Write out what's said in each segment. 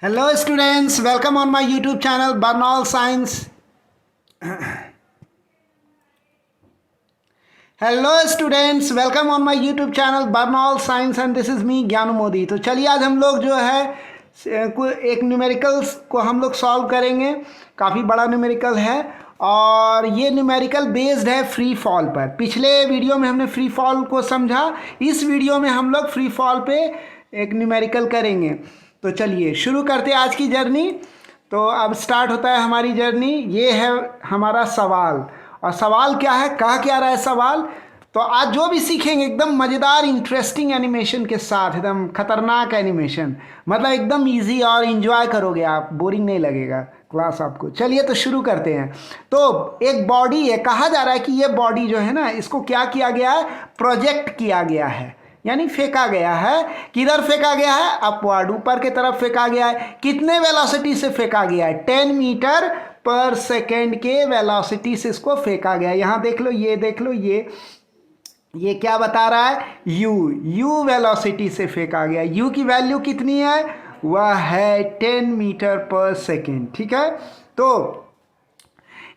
Hello students, welcome on my YouTube channel Barnaul Science. Hello students, welcome on my YouTube channel Barnaul Science and this is me ज्ञानू मोदी। तो चलिए आज हम लोग जो है एक न्यूमेरिकल्स को हम लोग सॉल्व करेंगे। काफ़ी बड़ा न्यूमेरिकल है और ये न्यूमेरिकल बेस्ड है फ्री फॉल पर। पिछले वीडियो में हमने फ्री फॉल को समझा, इस वीडियो में हम लोग फ्री फॉल पे एक न्यूमेरिकल करेंगे। तो चलिए शुरू करते हैं आज की जर्नी। तो अब स्टार्ट होता है हमारी जर्नी। ये है हमारा सवाल, और सवाल क्या है, कहा क्या रहा है सवाल। तो आज जो भी सीखेंगे एकदम मज़ेदार इंटरेस्टिंग एनिमेशन के साथ, एकदम खतरनाक एनिमेशन, मतलब एकदम इजी और इन्जॉय करोगे आप, बोरिंग नहीं लगेगा क्लास आपको। चलिए तो शुरू करते हैं। तो एक बॉडी है, कहा जा रहा है कि ये बॉडी जो है ना, इसको क्या किया गया है, प्रोजेक्ट किया गया है, यानी फेंका गया है। किधर फेंका गया है, अपवर्ड, ऊपर की तरफ फेंका गया है। कितने वेलोसिटी से फेंका गया है, 10 मीटर पर सेकेंड के वेलोसिटी से इसको फेंका गया है। यहाँ देख लो, ये देख लो, ये क्या बता रहा है, यू वेलोसिटी से फेंका गया। यू की वैल्यू कितनी है, वह है 10 मीटर पर सेकेंड। ठीक है, तो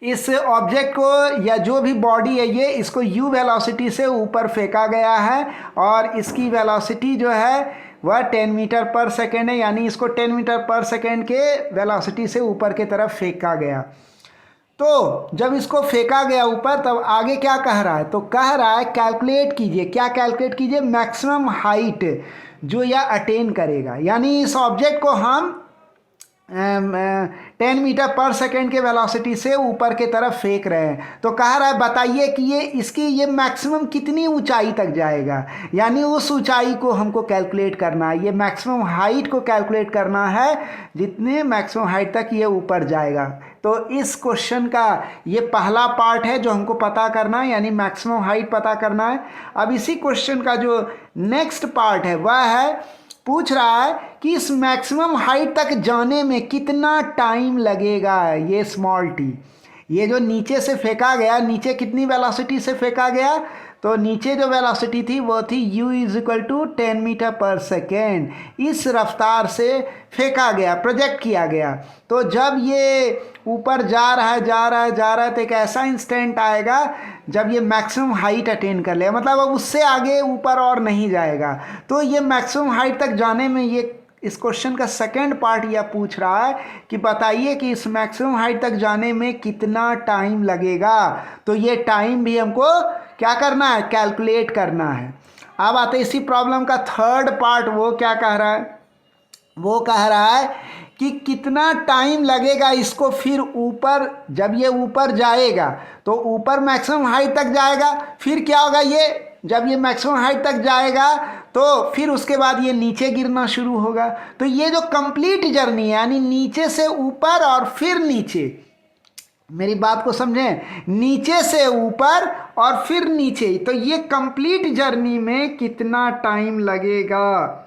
इस ऑब्जेक्ट को या जो भी बॉडी है ये, इसको यू वेलोसिटी से ऊपर फेंका गया है और इसकी वेलोसिटी जो है वह 10 मीटर पर सेकेंड है, यानी इसको 10 मीटर पर सेकेंड के वेलोसिटी से ऊपर की तरफ फेंका गया। तो जब इसको फेंका गया ऊपर, तब आगे क्या कह रहा है, तो कह रहा है कैलकुलेट कीजिए। क्या कैलकुलेट कीजिए, मैक्सिमम हाइट जो यह अटेन करेगा, यानी इस ऑब्जेक्ट को हम 10 मीटर पर सेकेंड के वेलोसिटी से ऊपर के तरफ फेंक रहे हैं। तो कह रहा है बताइए कि ये मैक्सिमम कितनी ऊंचाई तक जाएगा, यानी उस ऊंचाई को हमको कैलकुलेट करना है। ये मैक्सिमम हाइट को कैलकुलेट करना है, जितने मैक्सिमम हाइट तक ये ऊपर जाएगा। तो इस क्वेश्चन का ये पहला पार्ट है जो हमको पता करना है, यानी मैक्सिमम हाइट पता करना है। अब इसी क्वेश्चन का जो नेक्स्ट पार्ट है वह है, पूछ रहा है कि इस मैक्सिमम हाइट तक जाने में कितना टाइम लगेगा। ये स्मॉल टी, ये जो नीचे से फेंका गया, नीचे कितनी वेलोसिटी से फेंका गया, तो नीचे जो वेलोसिटी थी वो थी u = 10 मीटर पर सेकेंड। इस रफ्तार से फेंका गया, प्रोजेक्ट किया गया। तो जब ये ऊपर जा रहा है तो एक ऐसा इंस्टेंट आएगा जब ये मैक्सिमम हाइट अटेन कर लेगा, मतलब अब उससे आगे ऊपर और नहीं जाएगा। तो ये मैक्सिमम हाइट तक जाने में, ये इस क्वेश्चन का सेकंड पार्ट यह पूछ रहा है कि बताइए कि इस मैक्सिमम हाइट तक जाने में कितना टाइम लगेगा। तो ये टाइम भी हमको क्या करना है, कैलकुलेट करना है। अब आते इसी प्रॉब्लम का थर्ड पार्ट। वो क्या कह रहा है, वो कह रहा है कि कितना टाइम लगेगा इसको फिर ऊपर, जब ये ऊपर जाएगा तो ऊपर मैक्सिमम हाइट तक जाएगा, फिर क्या होगा, ये जब ये मैक्सिमम हाइट तक जाएगा तो फिर उसके बाद ये नीचे गिरना शुरू होगा। तो ये जो कंप्लीट जर्नी है, यानी नीचे से ऊपर और फिर नीचे, मेरी बात को समझें, नीचे से ऊपर और फिर नीचे, तो ये कंप्लीट जर्नी में कितना टाइम लगेगा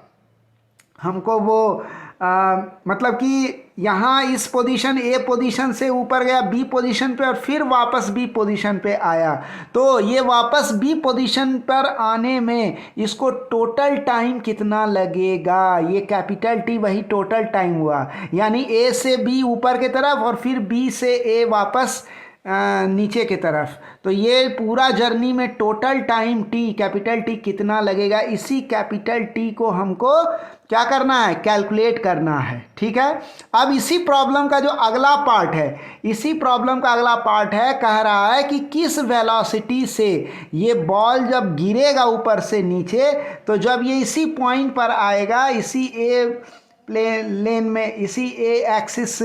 हमको, वो मतलब कि यहाँ इस पोजीशन, ए पोजीशन से ऊपर गया बी पोजीशन पे और फिर वापस बी पोजीशन पे आया। तो ये वापस बी पोजीशन पर आने में इसको टोटल टाइम कितना लगेगा, ये कैपिटल टी वही टोटल टाइम हुआ, यानी ए से बी ऊपर की तरफ और फिर बी से ए वापस नीचे की तरफ। तो ये पूरा जर्नी में total time T, capital T कितना लगेगा, इसी कैपिटल टी को हमको क्या करना है, कैलकुलेट करना है। ठीक है, अब इसी प्रॉब्लम का जो अगला पार्ट है, इसी प्रॉब्लम का अगला पार्ट है, कह रहा है कि किस वेलोसिटी से ये बॉल जब गिरेगा ऊपर से नीचे, तो जब ये इसी पॉइंट पर आएगा, इसी ए लेन में, इसी ए एक्सिस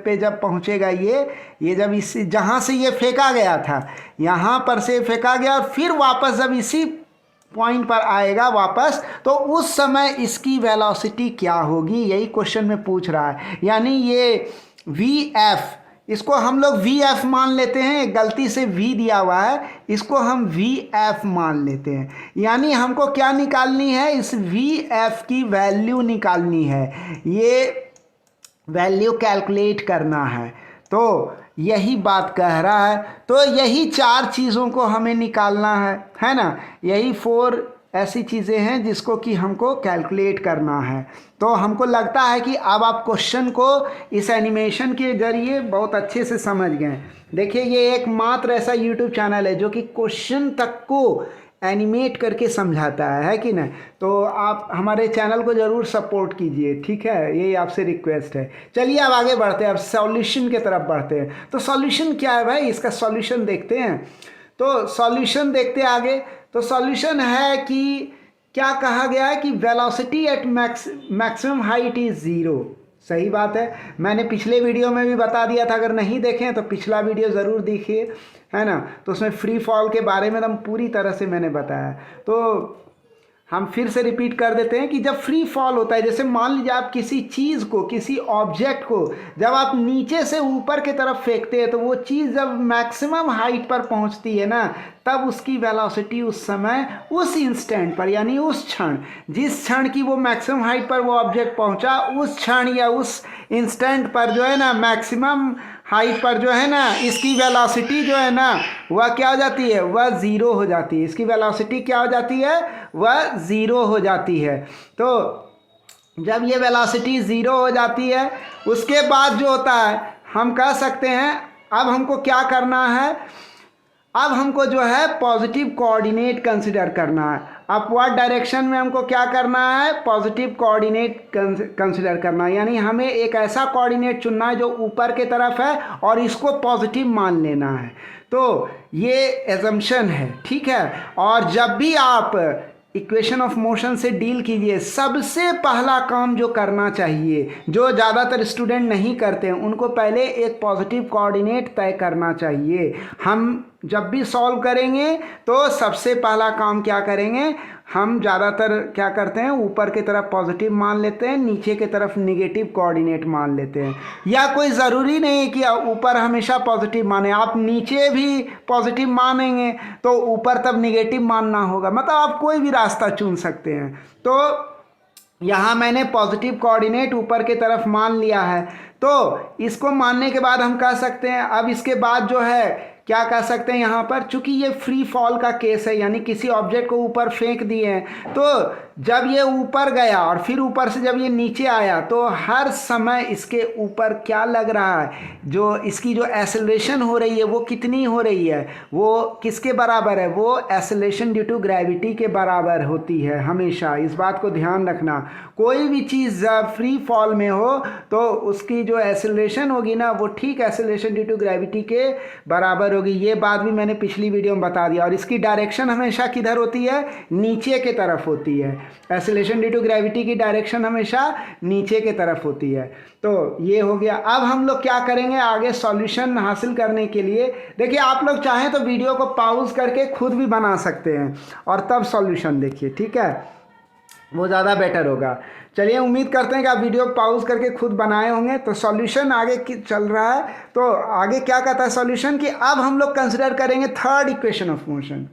पे जब पहुंचेगा, ये जब इसी, जहां से ये फेंका गया था, यहाँ पर से फेंका गया और फिर वापस जब इसी पॉइंट पर आएगा वापस, तो उस समय इसकी वेलोसिटी क्या होगी, यही क्वेश्चन में पूछ रहा है। यानी ये vf, इसको हम लोग vf मान लेते हैं, गलती से v दिया हुआ है, इसको हम vf मान लेते हैं। यानी हमको क्या निकालनी है, इस vf की वैल्यू निकालनी है, ये वैल्यू कैलकुलेट करना है। तो यही बात कह रहा है। तो यही चार चीज़ों को हमें निकालना है ना, यही 4 ऐसी चीज़ें हैं जिसको कि हमको कैलकुलेट करना है। तो हमको लगता है कि अब आप क्वेश्चन को इस एनिमेशन के जरिए बहुत अच्छे से समझ गए। देखिए ये एकमात्र ऐसा यूट्यूब चैनल है जो कि क्वेश्चन तक को एनिमेट करके समझाता है कि नहीं। तो आप हमारे चैनल को ज़रूर सपोर्ट कीजिए, ठीक है, यही आपसे रिक्वेस्ट है। चलिए अब आगे बढ़ते हैं, अब सॉल्यूशन की तरफ बढ़ते हैं। तो सॉल्यूशन क्या है भाई, इसका सॉल्यूशन देखते हैं। तो सॉल्यूशन देखते हैं आगे। तो सॉल्यूशन है कि क्या कहा गया है कि velocity at maximum height is zero. सही बात है, मैंने पिछले वीडियो में भी बता दिया था, अगर नहीं देखें तो पिछला वीडियो ज़रूर देखिए, है ना। तो उसमें फ्री फॉल के बारे में एकदम पूरी तरह से मैंने बताया। तो हम फिर से रिपीट कर देते हैं कि जब फ्री फॉल होता है, जैसे मान लीजिए आप किसी चीज़ को, किसी ऑब्जेक्ट को जब आप नीचे से ऊपर की तरफ फेंकते हैं, तो वो चीज़ जब मैक्सिमम हाइट पर पहुंचती है ना, तब उसकी वेलोसिटी उस समय, उस इंस्टेंट पर, यानी उस क्षण, जिस क्षण की वो मैक्सिमम हाइट पर वो ऑब्जेक्ट पहुंचा, उस क्षण या उस इंस्टेंट पर जो है ना, मैक्सिमम हाइट पर जो है ना, इसकी वेलोसिटी जो है ना वह क्या हो जाती है, वह ज़ीरो हो जाती है। इसकी वेलोसिटी क्या हो जाती है, वह ज़ीरो हो जाती है। तो जब ये वेलोसिटी ज़ीरो हो जाती है, उसके बाद जो होता है, हम कह सकते हैं अब हमको क्या करना है, अब हमको जो है पॉजिटिव कोऑर्डिनेट कंसिडर करना है। अपवर्ड डायरेक्शन में हमको क्या करना है, पॉजिटिव कोऑर्डिनेट कंसिडर करना है, यानी हमें एक ऐसा कोऑर्डिनेट चुनना है जो ऊपर के तरफ है और इसको पॉजिटिव मान लेना है। तो ये एजम्पशन है, ठीक है। और जब भी आप इक्वेशन ऑफ मोशन से डील कीजिए, सबसे पहला काम जो करना चाहिए, जो ज़्यादातर स्टूडेंट नहीं करते हैं, उनको पहले एक पॉजिटिव कोऑर्डिनेट तय करना चाहिए। हम जब भी सॉल्व करेंगे तो सबसे पहला काम क्या करेंगे, हम ज़्यादातर क्या करते हैं, ऊपर की तरफ पॉजिटिव मान लेते हैं, नीचे की तरफ निगेटिव कोऑर्डिनेट मान लेते हैं। या कोई ज़रूरी नहीं है कि ऊपर हमेशा पॉजिटिव माने, आप नीचे भी पॉजिटिव मानेंगे तो ऊपर तब निगेटिव मानना होगा, मतलब आप कोई भी रास्ता चुन सकते हैं। तो यहाँ मैंने पॉजिटिव कोऑर्डिनेट ऊपर की तरफ मान लिया है। तो इसको मानने के बाद हम कह सकते हैं, अब इसके बाद जो है क्या कह सकते हैं, यहाँ पर चूंकि ये फ्री फॉल का केस है, यानी किसी ऑब्जेक्ट को ऊपर फेंक दिए हैं, तो जब ये ऊपर गया और फिर ऊपर से जब ये नीचे आया, तो हर समय इसके ऊपर क्या लग रहा है, जो इसकी जो एक्सेलरेशन हो रही है वो कितनी हो रही है, वो किसके बराबर है, वो एक्सेलरेशन ड्यू टू ग्रेविटी के बराबर होती है हमेशा। इस बात को ध्यान रखना, कोई भी चीज़ जब फ्री फॉल में हो तो उसकी जो एक्सेलरेशन होगी ना, वो ठीक एक्सेलरेशन ड्यू टू ग्रेविटी के बराबर होगी। ये बात भी मैंने पिछली वीडियो में बता दिया। और इसकी डायरेक्शन हमेशा किधर होती है, नीचे के तरफ होती है। एक्सेलरेशन ड्यू टू ग्रेविटी की डायरेक्शन हमेशा नीचे के तरफ होती है। तो ये हो गया। अब हम लोग क्या करेंगे आगे सॉल्यूशन हासिल करने के लिए, देखिए आप लोग चाहें तो वीडियो को पॉज करके खुद भी बना सकते हैं और तब सॉल्यूशन देखिए, ठीक है, वो ज़्यादा बेटर होगा। चलिए उम्मीद करते हैं कि आप वीडियो पॉज करके खुद बनाए होंगे। तो सॉल्यूशन आगे चल रहा है। तो आगे क्या कहता है सॉल्यूशन कि अब हम लोग कंसिडर करेंगे थर्ड इक्वेशन ऑफ मोशन।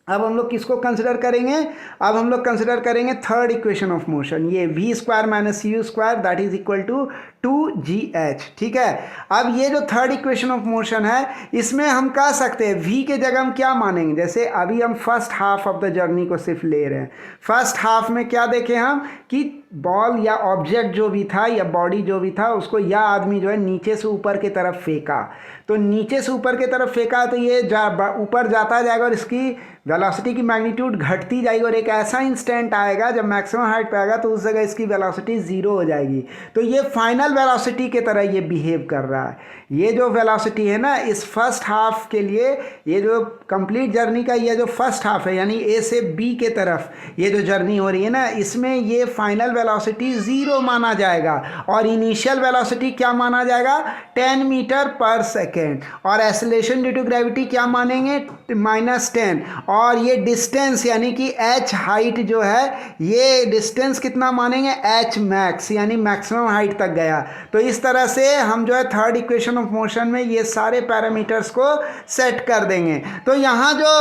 अब हम लोग किसको कंसिडर करेंगे, अब हम लोग कंसिडर करेंगे थर्ड इक्वेशन ऑफ मोशन, ये v square minus u square that is equal to 2gh, ठीक है। अब ये जो थर्ड इक्वेशन ऑफ मोशन है, इसमें हम कह सकते हैं v के जगह हम क्या मानेंगे, जैसे अभी हम first half of the journey को सिर्फ ले रहे हैं। फर्स्ट हाफ में क्या देखें हम कि बॉल या ऑब्जेक्ट जो भी था या बॉडी जो भी था, उसको या आदमी जो है नीचे से ऊपर की तरफ फेंका, तो नीचे से ऊपर की तरफ फेंका तो ये ऊपर जाता जाएगा और इसकी वेलोसिटी की मैग्नीट्यूड घटती जाएगी और एक ऐसा इंस्टेंट आएगा जब मैक्सिमम हाइट पे आएगा तो उस जगह इसकी वेलोसिटी ज़ीरो हो जाएगी। तो ये फाइनल वेलोसिटी की तरह ये बिहेव कर रहा है। ये जो वेलोसिटी है ना इस फर्स्ट हाफ के लिए, ये जो कंप्लीट जर्नी का ये जो फर्स्ट हाफ है यानी ए से बी के तरफ ये जो जर्नी हो रही है ना, इसमें ये फाइनल वेलोसिटी ज़ीरो माना जाएगा और इनिशियल वेलोसिटी क्या माना जाएगा, 10 मीटर पर सेकेंड। और एक्सेलरेशन ड्यू टू ग्रेविटी क्या मानेंगे, -10। और ये डिस्टेंस यानी कि h हाइट जो है, ये डिस्टेंस कितना मानेंगे, h मैक्स, यानी मैक्सिमम हाइट तक गया। तो इस तरह से हम जो है थर्ड इक्वेशन ऑफ मोशन में ये सारे पैरामीटर्स को सेट कर देंगे। तो यहाँ जो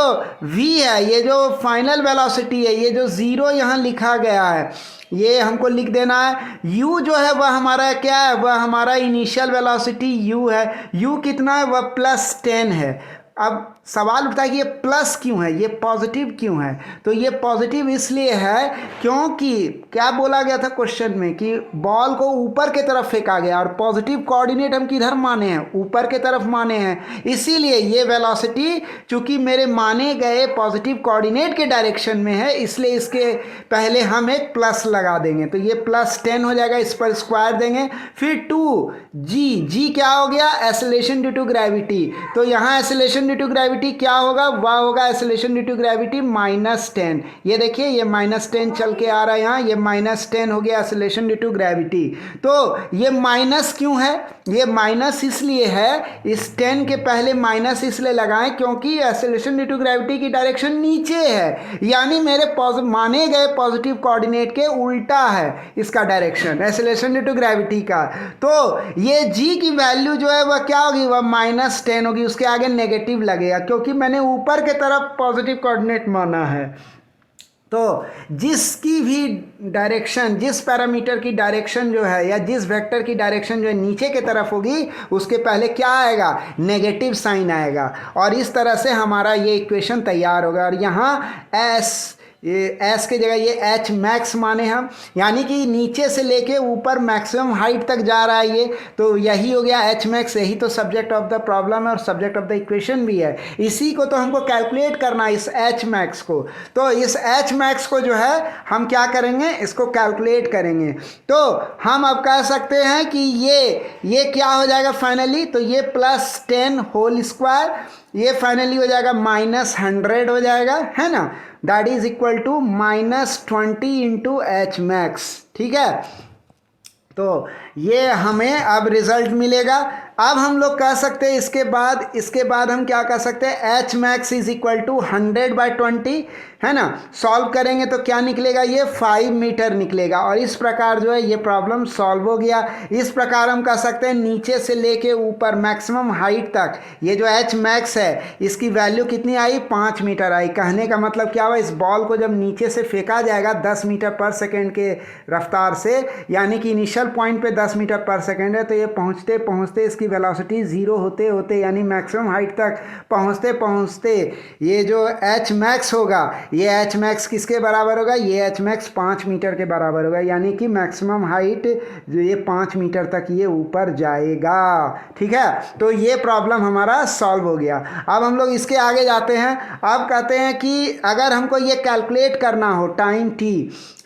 v है, ये जो फाइनल वेलोसिटी है, ये जो ज़ीरो यहाँ लिखा गया है, ये हमको लिख देना है। u जो है वह हमारा क्या है, वह हमारा इनिशियल वेलोसिटी u है। u कितना है, वह +10 है। अब सवाल उठता है कि ये प्लस क्यों है, ये पॉजिटिव क्यों है? तो ये पॉजिटिव इसलिए है क्योंकि क्या बोला गया था क्वेश्चन में कि बॉल को ऊपर के तरफ फेंका गया, और पॉजिटिव कोऑर्डिनेट हम किधर माने हैं, ऊपर के तरफ माने हैं। इसीलिए ये वेलोसिटी चूंकि मेरे माने गए पॉजिटिव कोऑर्डिनेट के डायरेक्शन में है, इसलिए इसके पहले हम एक प्लस लगा देंगे। तो ये +10 हो जाएगा, इस पर स्क्वायर देंगे। फिर 2g क्या हो गया, एक्सेलरेशन ड्यू टू ग्रेविटी। तो यहाँ एक्सेलरेशन ड्यू टू ग्रेविटी क्या होगा, वह होगा एक्सेलरेशन ड्यू टू ग्रेविटी -10। ये देखिए ये -10 चल के आ रहा है यहाँ, ये -10 हो गया एक्सेलरेशन ड्यू टू ग्रेविटी। तो ये माइनस क्यों है, ये माइनस इसलिए है, इस 10 के पहले माइनस इसलिए लगाएं क्योंकि एक्सेलरेशन ड्यू टू ग्रेविटी की डायरेक्शन नीचे है, यानी मेरे माने गए पॉजिटिव कोऑर्डिनेट के उल्टा है इसका direction acceleration due to gravity का। तो ये g की वैल्यू जो है वह क्या होगी, वह -10 होगी, उसके आगे नेगेटिव लगेगा क्योंकि मैंने ऊपर के तरफ पॉजिटिव कोऑर्डिनेट माना है। तो जिसकी भी डायरेक्शन, जिस पैरामीटर की डायरेक्शन जो है या जिस वेक्टर की डायरेक्शन जो है नीचे के तरफ होगी, उसके पहले क्या आएगा, नेगेटिव साइन आएगा। और इस तरह से हमारा ये इक्वेशन तैयार होगा। और यहाँ ये एस के जगह ये एच मैक्स माने हम, यानी कि नीचे से लेके ऊपर मैक्सिमम हाइट तक जा रहा है ये, तो यही हो गया एच मैक्स। यही तो सब्जेक्ट ऑफ द प्रॉब्लम है और सब्जेक्ट ऑफ द इक्वेशन भी है। इसी को तो हमको कैलकुलेट करना है, इस एच मैक्स को। तो इस एच मैक्स को जो है हम क्या करेंगे, इसको कैलकुलेट करेंगे। तो हम अब कह सकते हैं कि ये क्या हो जाएगा फाइनली, तो ये +10 होल स्क्वायर, ये फाइनली हो जाएगा -100 हो जाएगा, है ना, that is equal to -20 into h max. ठीक है, तो ये हमें अब रिजल्ट मिलेगा। अब हम लोग कह सकते हैं इसके बाद हम क्या कह सकते हैं, h max is equal to 100/20, है ना। सॉल्व करेंगे तो क्या निकलेगा, ये 5 मीटर निकलेगा। और इस प्रकार जो है ये प्रॉब्लम सॉल्व हो गया। इस प्रकार हम कह सकते हैं नीचे से लेके ऊपर मैक्सिमम हाइट तक ये जो एच मैक्स है इसकी वैल्यू कितनी आई, 5 मीटर आई। कहने का मतलब क्या हुआ, इस बॉल को जब नीचे से फेंका जाएगा 10 मीटर पर सेकेंड के रफ्तार से, यानी कि इनिशियल पॉइंट पे 10 मीटर पर सेकेंड है, तो ये पहुँचते पहुँचते इसकी वेलोसिटी 0 होते होते यानी मैक्सिमम हाइट तक पहुँचते पहुँचते ये जो एच मैक्स होगा, ये एच मैक्स किसके बराबर होगा, ये एच मैक्स 5 मीटर के बराबर होगा, यानी कि मैक्सिमम हाइट जो ये 5 मीटर तक ये ऊपर जाएगा। ठीक है, तो ये प्रॉब्लम हमारा सॉल्व हो गया। अब हम लोग इसके आगे जाते हैं। अब कहते हैं कि अगर हमको ये कैलकुलेट करना हो टाइम t,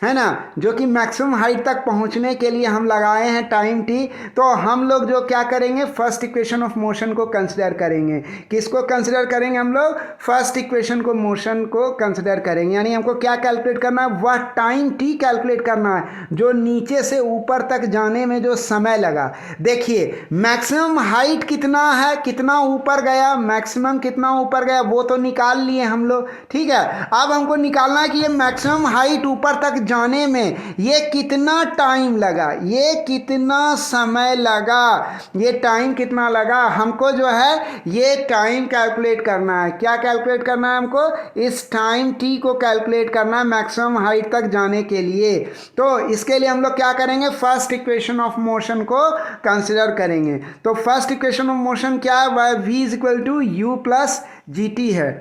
है ना, जो कि मैक्सिमम हाइट तक पहुंचने के लिए हम लगाए हैं टाइम t, तो हम लोग जो क्या करेंगे, फर्स्ट इक्वेशन ऑफ मोशन को कंसिडर करेंगे। किसको कंसिडर करेंगे हम लोग, फर्स्ट इक्वेशन को, मोशन को कंसिडर करेंगे। यानी हमको क्या कैलकुलेट करना है, वह टाइम t कैलकुलेट करना है जो नीचे से ऊपर तक जाने में जो समय लगा। देखिए मैक्सिमम हाइट कितना है, कितना ऊपर गया, मैक्सिमम कितना ऊपर गया वो तो निकाल लिए हम लोग। ठीक है, अब हमको निकालना है कि ये मैक्सिमम हाइट ऊपर तक जाने में ये कितना टाइम लगा, ये कितना समय लगा, ये टाइम कितना लगा। हमको जो है ये टाइम कैलकुलेट करना है। क्या कैलकुलेट करना है हमको, इस टाइम t को कैलकुलेट करना है मैक्सिमम हाइट तक जाने के लिए। तो इसके लिए हम लोग क्या करेंगे, फर्स्ट इक्वेशन ऑफ मोशन को कंसिडर करेंगे। तो फर्स्ट इक्वेशन ऑफ मोशन क्या है, वह v is equal to u plus g t है।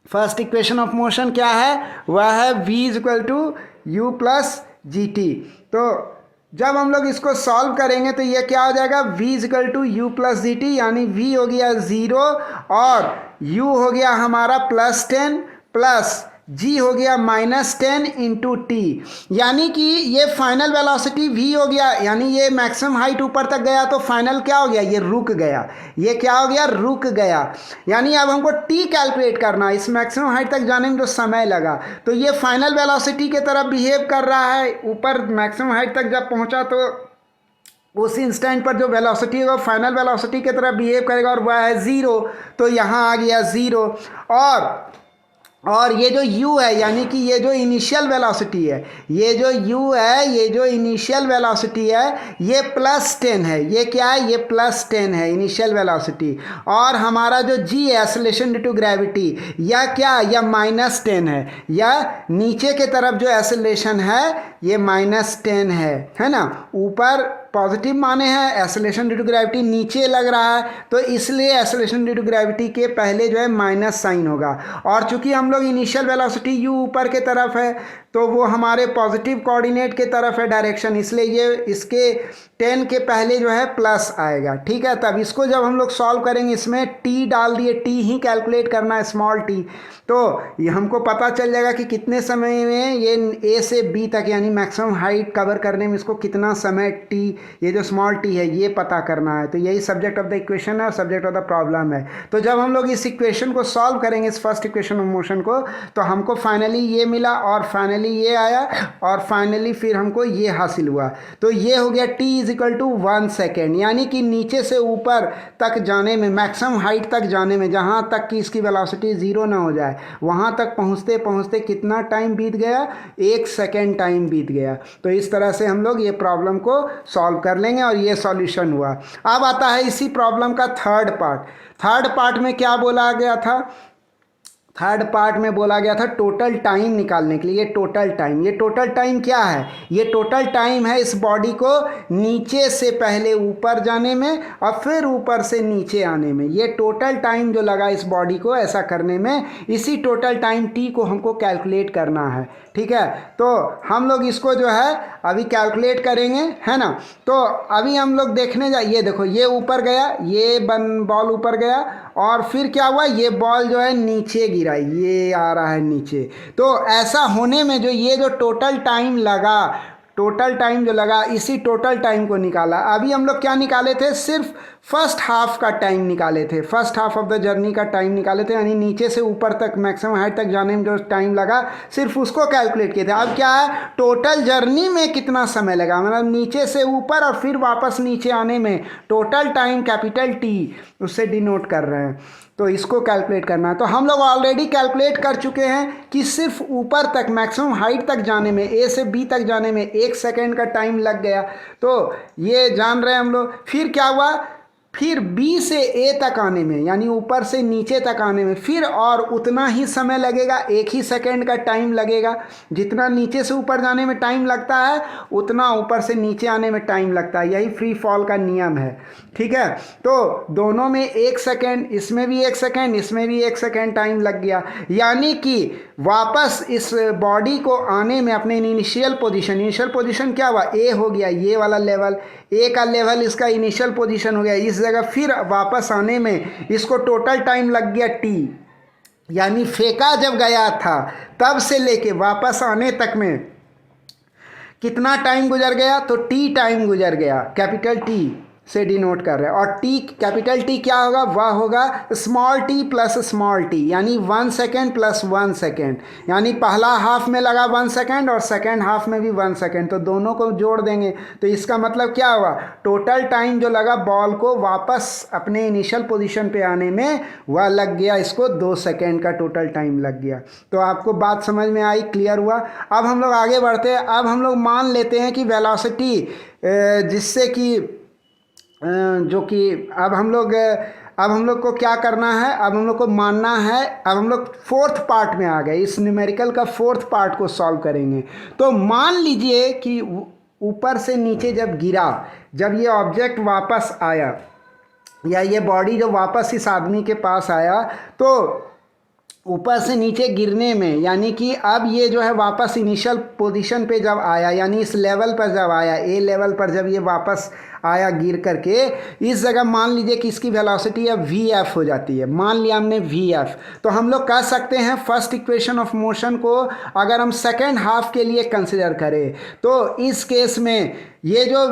फर्स्ट इक्वेशन ऑफ मोशन क्या है, वह है v is equal to u plus g t. तो जब हम लोग इसको सॉल्व करेंगे तो ये क्या हो जाएगा, v is equal to u plus g t, यानी v हो गया 0 और u हो गया हमारा +10 प्लस g हो गया -10 इंटू टी, यानी कि ये फाइनल वेलोसिटी v हो गया। यानी ये मैक्सिमम हाइट ऊपर तक गया तो फाइनल क्या हो गया, ये रुक गया। ये क्या हो गया, रुक गया। यानी अब हमको t कैलकुलेट करना है, इस मैक्सिमम हाइट तक जाने में जो समय लगा। तो ये फाइनल वेलोसिटी के तरफ बिहेव कर रहा है। ऊपर मैक्सिमम हाइट तक जब पहुंचा तो उस इंस्टेंट पर जो वेलोसिटी होगा फाइनल वेलोसिटी की तरह बिहेव करेगा और वह है 0। तो यहाँ आ गया 0। और ये जो u है, यानी कि ये जो इनिशियल वेलोसिटी है, ये जो u है, ये जो इनिशियल वेलोसिटी है, ये +10 है। ये क्या है, ये +10 है इनिशियल वेलोसिटी। और हमारा जो g है, एक्सेलरेशन ड्यू टू ग्रेविटी, या क्या, या -10 है। या नीचे के तरफ जो एक्सेलरेशन है ये -10 है ना। ऊपर पॉजिटिव माने हैं, एक्सेलरेशन ड्यू टू ग्रेविटी नीचे लग रहा है, तो इसलिए एक्सेलरेशन ड्यू टू ग्रेविटी के पहले जो है माइनस साइन होगा। और चूंकि हम लोग इनिशियल वेलोसिटी u ऊपर के तरफ है, तो वो हमारे पॉजिटिव कोऑर्डिनेट के तरफ है डायरेक्शन, इसलिए ये इसके 10 के पहले जो है प्लस आएगा। ठीक है, तब इसको जब हम लोग सॉल्व करेंगे, इसमें t डाल दिए, t ही कैलकुलेट करना है, स्मॉल t, तो ये हमको पता चल जाएगा कि कितने समय में ये a से b तक यानी मैक्सिमम हाइट कवर करने में इसको कितना समय t, ये जो स्मॉल t है ये पता करना है। तो यही सब्जेक्ट ऑफ द इक्वेशन है और सब्जेक्ट ऑफ द प्रॉब्लम है। तो जब हम लोग इस इक्वेशन को सॉल्व करेंगे, इस फर्स्ट इक्वेशन ऑफ मोशन को, तो हमको फाइनली ये मिला और फाइनली ये आया और फाइनली फिर हमको ये हासिल हुआ। तो ये हो गया t is equal to 1 second, यानी कि नीचे से ऊपर तक जाने में, मैक्सिमम हाइट तक जाने में, जहाँ तक कि इसकी वेलोसिटी ज़ीरो ना हो जाए, वहाँ तक पहुँचते पहुँचते कितना टाइम बीत गया, 1 सेकेंड टाइम बीत गया। तो इस तरह से हम लोग ये प्रॉब्लम को सॉल्व कर लेंगे और ये सॉल्यूशन हुआ। अब आता है इसी प्रॉब्लम का थर्ड पार्ट। थर्ड पार्ट में क्या बोला गया था? थर्ड पार्ट में बोला गया था टोटल टाइम निकालने के लिए। ये टोटल टाइम क्या है? ये टोटल टाइम है इस बॉडी को नीचे से पहले ऊपर जाने में और फिर ऊपर से नीचे आने में। ये टोटल टाइम जो लगा इस बॉडी को ऐसा करने में, इसी टोटल टाइम t को हमको कैलकुलेट करना है। ठीक है, तो हम लोग इसको जो है अभी कैलकुलेट करेंगे, है ना। तो अभी हम लोग देखने ये देखो, ये ऊपर गया, ये बॉल ऊपर गया और फिर क्या हुआ, ये बॉल जो है नीचे गिरा, ये आ रहा है नीचे। तो ऐसा होने में जो ये जो टोटल टाइम लगा, टोटल टाइम जो लगा, इसी टोटल टाइम को निकाला। अभी हम लोग क्या निकाले थे? सिर्फ फर्स्ट हाफ का टाइम निकाले थे, first half of the journey का टाइम निकाले थे, यानी नीचे से ऊपर तक मैक्सिमम हाइट तक जाने में जो टाइम लगा सिर्फ उसको कैलकुलेट किए थे। अब क्या है, टोटल जर्नी में कितना समय लगा, मतलब नीचे से ऊपर और फिर वापस नीचे आने में टोटल टाइम कैपिटल T उससे डिनोट कर रहे हैं। तो इसको कैलकुलेट करना है। तो हम लोग ऑलरेडी कैलकुलेट कर चुके हैं कि सिर्फ ऊपर तक मैक्सिमम हाइट तक जाने में, A से B तक जाने में 1 सेकेंड का टाइम लग गया। तो ये जान रहे हैं हम लोग। फिर क्या हुआ, फिर B से A तक आने में, यानी ऊपर से नीचे तक आने में फिर और उतना ही समय लगेगा, 1 ही सेकेंड का टाइम लगेगा। जितना नीचे से ऊपर जाने में टाइम लगता है, उतना ऊपर से नीचे आने में टाइम लगता है। यही फ्री फॉल का नियम है। ठीक है, तो दोनों में 1 सेकेंड, इसमें भी 1 सेकेंड, इसमें भी 1 सेकेंड टाइम लग गया। यानी कि वापस इस बॉडी को आने में अपने इनिशियल पोजीशन क्या हुआ, A हो गया, ये वाला लेवल, A का लेवल इसका इनिशियल पोजीशन हो गया इस जगह। फिर वापस आने में इसको टोटल टाइम लग गया T, यानी फेंका जब गया था तब से लेके वापस आने तक में कितना टाइम गुजर गया, तो T टाइम गुजर गया, कैपिटल T से डिनोट कर रहे हैं। और T कैपिटल T क्या होगा, वह होगा small t plus small t, यानी 1 सेकेंड प्लस 1 सेकेंड, यानी पहला हाफ में लगा 1 सेकेंड और सेकेंड हाफ में भी 1 सेकेंड, तो दोनों को जोड़ देंगे तो इसका मतलब क्या हुआ, टोटल टाइम जो लगा बॉल को वापस अपने इनिशियल पोजीशन पे आने में वह लग गया, इसको 2 सेकेंड का टोटल टाइम लग गया। तो आपको बात समझ में आई, क्लियर हुआ। अब हम लोग आगे बढ़ते हैं। अब हम लोग मान लेते हैं कि वेलोसिटी जिससे कि जो कि अब हम लोग को क्या करना है, अब हम लोग को मानना है। अब हम लोग फोर्थ पार्ट में आ गए, इस न्यूमेरिकल का फोर्थ पार्ट को सॉल्व करेंगे। तो मान लीजिए कि ऊपर से नीचे जब गिरा, जब ये ऑब्जेक्ट वापस आया या ये बॉडी जो वापस इस आदमी के पास आया, तो ऊपर से नीचे गिरने में, यानी कि अब ये जो है वापस इनिशियल पोजीशन पे जब आया, यानी इस लेवल पर जब आया, A लेवल पर जब ये वापस आया गिर करके, इस जगह मान लीजिए कि इसकी वेलोसिटी अब VF हो जाती है। मान लिया हमने VF, तो हम लोग कह सकते हैं फर्स्ट इक्वेशन ऑफ मोशन को अगर हम सेकेंड हाफ के लिए कंसिडर करें, तो इस केस में ये जो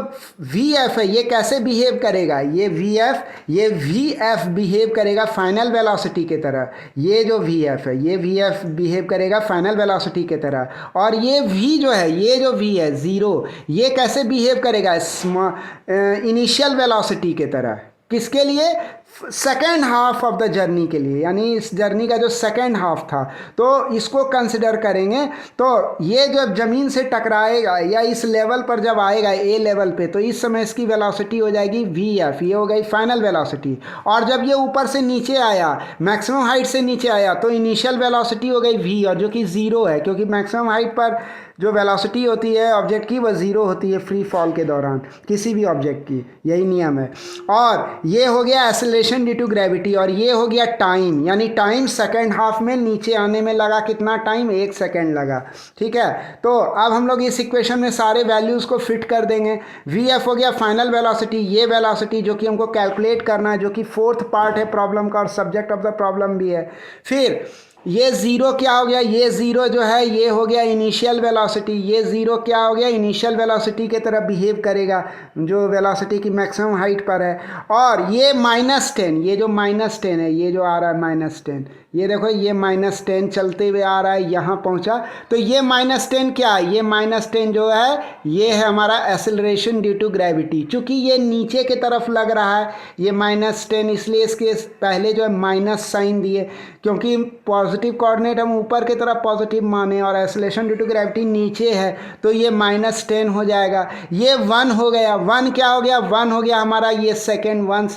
VF है ये कैसे बिहेव करेगा, ये VF बिहेव करेगा फाइनल वेलोसिटी के तरह। ये जो VF है ये VF बिहेव करेगा फाइनल वेलोसिटी के तरह, और ये V जो है, ये जो V है 0, ये कैसे बिहेव करेगा इनिशियल वेलोसिटी के तरह। किसके लिए, second half of the journey के लिए, यानी इस जर्नी का जो सेकेंड हाफ था तो इसको कंसिडर करेंगे। तो ये जब ज़मीन से टकराएगा या इस लेवल पर जब आएगा ए लेवल पे, तो इस समय इसकी वेलोसिटी हो जाएगी वी एफ, ये हो गई फाइनल वेलोसिटी। और जब ये ऊपर से नीचे आया, मैक्सिमम हाइट से नीचे आया, तो इनिशियल वेलोसिटी हो गई वी, और जो कि ज़ीरो है, क्योंकि मैक्सिमम हाइट पर जो वेलोसिटी होती है ऑब्जेक्ट की वह ज़ीरो होती है फ्री फॉल के दौरान किसी भी ऑब्जेक्ट की, यही नियम है। और ये हो गया एक्सेलरेशन ड्यू टू ग्रेविटी, और ये हो गया टाइम, यानी टाइम सेकेंड हाफ में नीचे आने में लगा कितना टाइम, 1 सेकेंड लगा। ठीक है, तो अब हम लोग इस इक्वेशन में सारे वैल्यूज़ को फिट कर देंगे। वी एफ हो गया फाइनल वेलोसिटी, ये वेलोसिटी जो कि हमको कैलकुलेट करना है, जो कि फोर्थ पार्ट है प्रॉब्लम का और सब्जेक्ट ऑफ द प्रॉब्लम भी है। फिर ये ज़ीरो क्या हो गया, ये ज़ीरो जो है ये हो गया इनिशियल वेलोसिटी, ये ज़ीरो क्या हो गया, इनिशियल वेलोसिटी के तरह बिहेव करेगा जो वेलोसिटी की मैक्सिमम हाइट पर है। और ये -10, ये जो -10 है, ये जो आ रहा है -10, ये देखो ये -10 चलते हुए आ रहा है, यहाँ पहुँचा, तो ये -10 क्या है, ये -10 जो है ये है हमारा एक्सेलरेशन ड्यू टू ग्रेविटी। चूँकि ये नीचे के तरफ लग रहा है ये -10, इसलिए इसके पहले जो है माइनस साइन दिए, क्योंकि पॉजिटिव कोऑर्डिनेट हम ऊपर की तरफ पॉजिटिव माने और एक्सेलरेशन ड्यू टू ग्रेविटी नीचे है, तो ये -10 हो जाएगा। ये 1 हो गया, 1 क्या हो गया, 1 हो गया हमारा ये सेकेंड, 1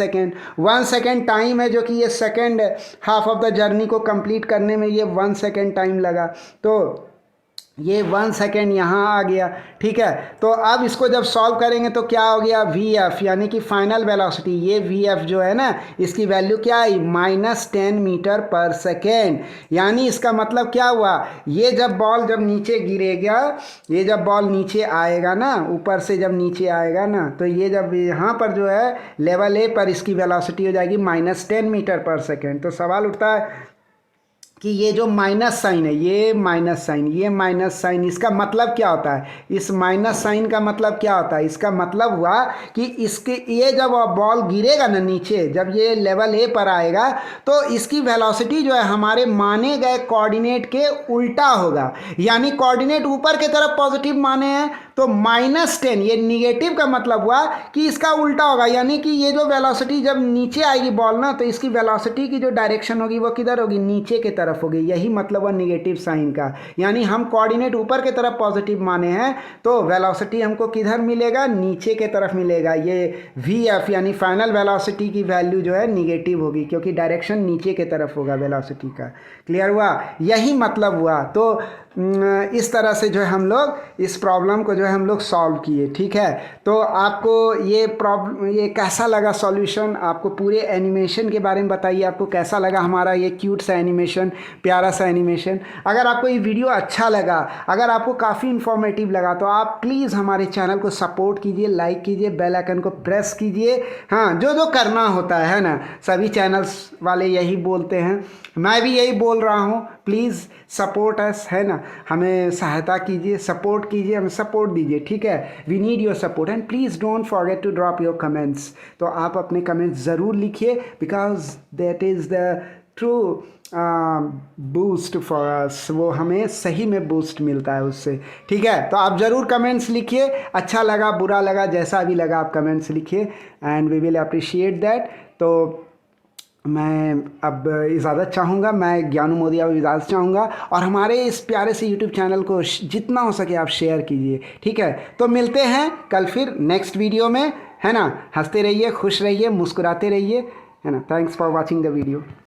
सेकेंड टाइम है, जो कि ये second half of the journey को कंप्लीट करने में ये 1 सेकेंड टाइम लगा, तो ये 1 सेकेंड यहाँ आ गया। ठीक है, तो अब इसको जब सॉल्व करेंगे तो क्या हो गया, वी एफ यानी कि फाइनल वेलोसिटी, ये वी एफ जो है ना इसकी वैल्यू क्या आई, -10 मीटर पर सेकेंड। यानी इसका मतलब क्या हुआ, ये जब बॉल जब नीचे गिरेगा, ये जब बॉल नीचे आएगा ना, ऊपर से जब नीचे आएगा ना, तो ये जब यहाँ पर जो है लेवल ए पर इसकी वेलोसिटी हो जाएगी -10 मीटर पर सेकेंड। तो सवाल उठता है कि ये जो माइनस साइन है, ये माइनस साइन, ये माइनस साइन, इसका मतलब क्या होता है, इस माइनस साइन का मतलब क्या होता है, इसका मतलब हुआ कि इसके ये जब बॉल गिरेगा ना नीचे, जब ये लेवल ए पर आएगा, तो इसकी वेलोसिटी जो है हमारे माने गए कोऑर्डिनेट के उल्टा होगा। यानी कोऑर्डिनेट ऊपर के तरफ पॉजिटिव माने हैं, तो -10 ये निगेटिव का मतलब हुआ कि इसका उल्टा होगा, यानी कि ये जो वेलोसिटी जब नीचे आएगी बॉल ना, तो इसकी वेलोसिटी की जो डायरेक्शन होगी वो किधर होगी, नीचे के तरफ होगी। यही मतलब है निगेटिव साइन का, यानी हम कोऑर्डिनेट ऊपर के तरफ पॉजिटिव माने हैं, तो वेलोसिटी हमको किधर मिलेगा, नीचे के तरफ मिलेगा। ये वी एफ यानी फाइनल वेलोसिटी की वैल्यू जो है निगेटिव होगी, क्योंकि डायरेक्शन नीचे के तरफ होगा वेलोसिटी का। क्लियर हुआ, यही मतलब हुआ। तो इस तरह से जो है हम लोग इस प्रॉब्लम को जो है हम लोग सॉल्व किए। ठीक है, तो आपको ये प्रॉब्लम ये कैसा लगा सॉल्यूशन, आपको पूरे एनिमेशन के बारे में बताइए, आपको कैसा लगा हमारा ये क्यूट सा एनिमेशन, प्यारा सा एनिमेशन। अगर आपको ये वीडियो अच्छा लगा, अगर आपको काफ़ी इन्फॉर्मेटिव लगा, तो आप प्लीज़ हमारे चैनल को सपोर्ट कीजिए, लाइक कीजिए, बेल आइकन को प्रेस कीजिए। हाँ, जो करना होता है ना, सभी चैनल्स वाले यही बोलते हैं, मैं भी यही बोल रहा हूँ, प्लीज़ सपोर्ट अस, है ना, हमें सहायता कीजिए, सपोर्ट कीजिए, हमें सपोर्ट दीजिए। ठीक है, we need your support and please don't forget to drop your comments. तो आप अपने कमेंट्स ज़रूर लिखिए, because that is the true boost for us, वो हमें सही में बूस्ट मिलता है उससे। ठीक है, तो आप ज़रूर कमेंट्स लिखिए, अच्छा लगा बुरा लगा जैसा भी लगा आप कमेंट्स लिखिए, and we will appreciate that. तो मैं अब इजाज़त चाहूँगा, मैं ज्ञानू मोदी अब इजाज़त चाहूँगा, और हमारे इस प्यारे से यूट्यूब चैनल को जितना हो सके आप शेयर कीजिए। ठीक है, तो मिलते हैं कल फिर नेक्स्ट वीडियो में, है ना। हंसते रहिए, खुश रहिए, मुस्कुराते रहिए, है ना। Thanks for watching the video.